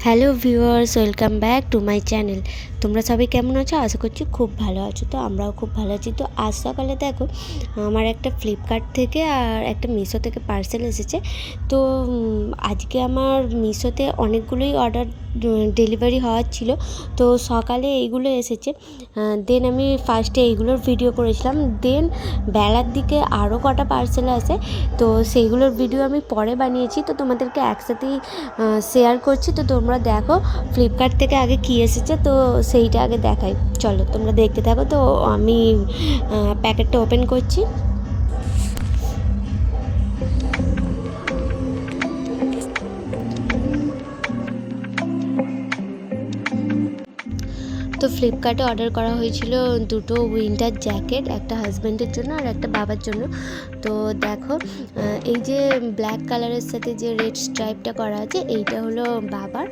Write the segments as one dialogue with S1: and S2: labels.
S1: Hello viewers, welcome back to my channel. তোমরা সবাই কেমন আছো? আশা করছি খুব ভালো আছো। তো আমরাও খুব ভালো আছি। তো আজ সকালে দেখো আমার একটা ফ্লিপকার্ট থেকে আর একটা মিশো থেকে পার্সেল এসেছে। তো আজকে আমার মিশোতে অনেকগুলোই অর্ডার ডেলিভারি হওয়ার ছিল। তো সকালে এইগুলো এসেছে। দেন আমি ফার্স্টে এইগুলোর ভিডিও করেছিলাম। দেন বেলার দিকে আরও কটা পার্সেল আসে, তো সেইগুলোর ভিডিও আমি পরে বানিয়েছি। তো তোমাদেরকে একসাথেই শেয়ার করছি। তো তোমরা দেখো ফ্লিপকার্ট থেকে আগে কী এসেছে, তো সেইটা আগে দেখাই। চলো তোমরা দেখতে থাকো। তো আমি প্যাকেটটা ওপেন করছি। তো ফ্লিপকার্টে অর্ডার করা হয়েছিল দুটো উইন্টার জ্যাকেট, একটা হাজব্যান্ডের জন্য আর একটা বাবার জন্য। তো দেখো এই যে ব্ল্যাক কালারের সাথে যে রেড স্ট্রাইপটা করা আছে, এইটা হলো বাবার,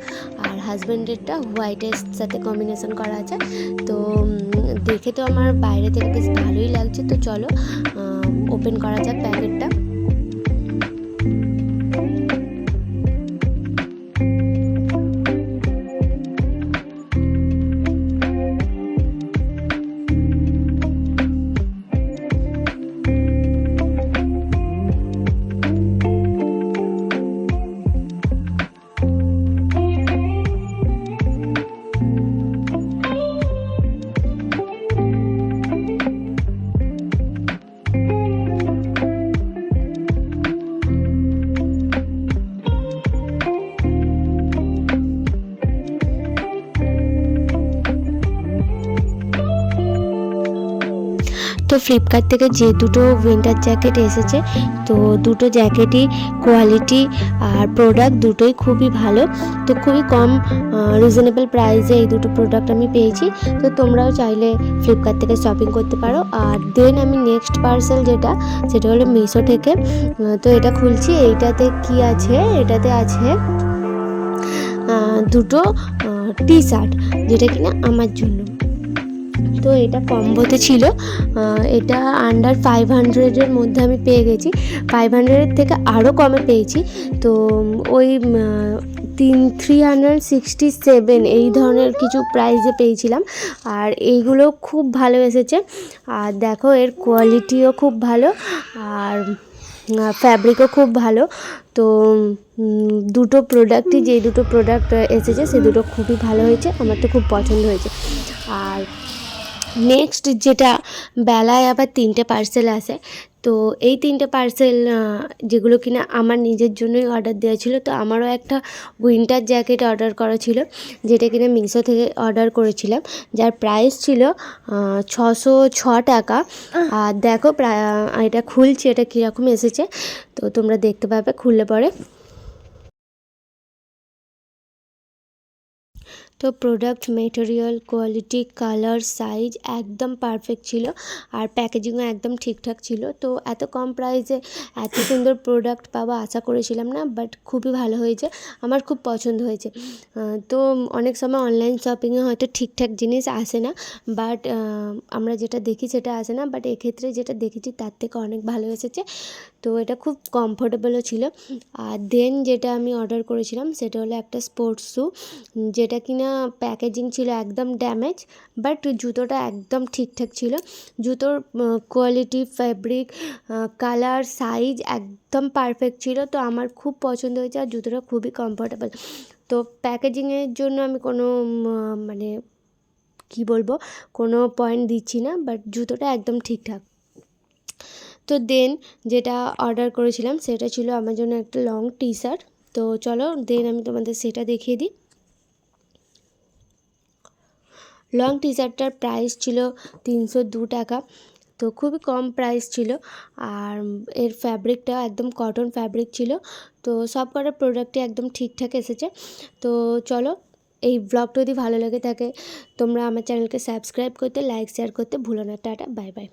S1: আর হাজব্যান্ডেরটা হোয়াইটের সাথে কম্বিনেশন করা আছে। তো দেখে তো আমার বাইরে থেকে বেশ ভালোই লাগছে। তো চলো ওপেন করা যাক প্যাকেটটা। তো ফ্লিপকার্ট থেকে যে দুটো উইন্টার জ্যাকেট এসেছে, তো দুটো জ্যাকেটই কোয়ালিটি আর প্রোডাক্ট দুটোই খুবই ভালো। তো খুবই কম রিজনেবল প্রাইসে এই দুটো প্রোডাক্ট আমি পেয়েছি। তো তোমরাও চাইলে ফ্লিপকার্ট থেকে শপিং করতে পারো। আর দেন আমি নেক্সট পার্সেল সেটা হলো মিশো থেকে। তো এটা খুলছি। এইটাতে কি আছে? এটাতে আছে দুটো টি শার্ট, যেটা কিনা আমার জন্য। তো এটা কম্বোতে ছিল। এটা আন্ডার 500-এর মধ্যে আমি পেয়ে গেছি। 500-এর থেকে আরও কমে পেয়েছি। তো ওই 367 এই ধরনের কিছু প্রাইসে পেয়েছিলাম। আর এইগুলো খুব ভালো এসেছে। আর দেখো এর কোয়ালিটিও খুব ভালো, আর ফ্যাব্রিকও খুব ভালো। তো দুটো প্রোডাক্টই, যেই দুটো প্রোডাক্ট এসেছে সে দুটো খুবই ভালো হয়েছে, আমার তো খুব পছন্দ হয়েছে। আর নেক্সট যেটা বেলায় আবার 3টে পার্সেল আসে। তো এই 3টে পার্সেল যেগুলো কিনা আমার নিজের জন্যই অর্ডার দেওয়া ছিল। তো আমারও একটা উইন্টার জ্যাকেট অর্ডার করা ছিল, যেটা কিনা মিশো থেকে অর্ডার করেছিলাম, যার প্রাইস ছিল 606 টাকা। আর দেখো এটা খুলছি, এটা কীরকম এসেছে তো তোমরা দেখতে পাবে খুললে পরে। তো product material, quality, colour, size একদম পারফেক্ট ছিল। আর প্যাকেজিংও একদম ঠিকঠাক ছিল। তো এত কম প্রাইসে এত সুন্দর প্রোডাক্ট পাবো আশা করেছিলাম না, বাট খুবই ভালো হয়েছে, আমার খুব পছন্দ হয়েছে। তো অনেক সময় অনলাইন শপিংয়ে হয়তো ঠিকঠাক জিনিস আসে না, বাট আমরা যেটা দেখি সেটা আসে না, বাট এক্ষেত্রে যেটা দেখেছি তার থেকে অনেক ভালো এসেছে। তো এটা খুব কমফোর্টেবলও ছিল। আর দেন যেটা আমি অর্ডার করেছিলাম সেটা হলো একটা স্পোর্টস শ্যু, যেটা কিনা প্যাকেজিং ছিল একদম ড্যামেজ, বাট জুতোটা একদম ঠিকঠাক ছিল। জুতোর কোয়ালিটি, ফ্যাব্রিক, কালার, সাইজ একদম পারফেক্ট ছিল। তো আমার খুব পছন্দ হয়েছে, আর জুতোটা খুবই কমফোর্টেবল। তো প্যাকেজিংয়ের জন্য আমি কোনো মানে কী বলবো, কোনো পয়েন্ট দিচ্ছি না, বাট জুতোটা একদম ঠিকঠাক। তো দেন যেটা অর্ডার করেছিলাম সেটা ছিল আমার জন্য একটা লং টি শার্ট। তো চলো দেন আমি তোমাদের সেটা দেখিয়ে দিই। লং টি শার্টটার প্রাইস ছিল 302 টাকা। তো খুবই কম প্রাইস ছিল। আর এর ফ্যাব্রিকটা একদম কটন ফ্যাব্রিক ছিল। তো সব কটা প্রোডাক্টই একদম ঠিকঠাক এসেছে। তো চলো, এই ব্লগটা যদি ভালো লেগে থাকে তোমরা আমার চ্যানেলকে সাবস্ক্রাইব করতে, লাইক, শেয়ার করতে ভুলো না। Tata, bye bye.